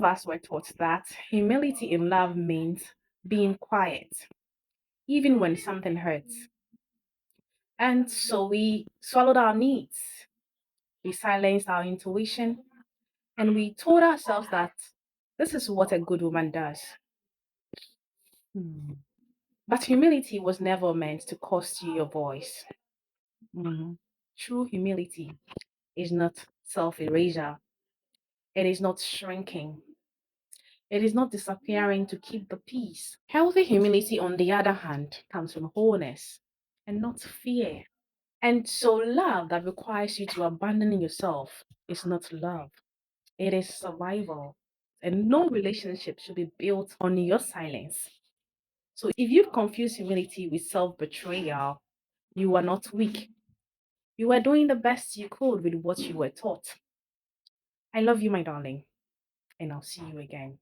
of us were taught that humility in love means being quiet, even when something hurts. And so we swallowed our needs, we silenced our intuition, and we told ourselves that this is what a good woman does. Hmm. But humility was never meant to cost you your voice. Mhm. True humility is not self erasure, it is not shrinking, it is not disappearing to keep the peace. Healthy humility, on the other hand, comes from wholeness and not fear. And so, love that requires you to abandon yourself is not love, it is survival. And no relationship should be built on your silence. So, if you've confused humility with self betrayal, you are not weak. You were doing the best you could with what you were taught. I love you, my darling, and I'll see you again.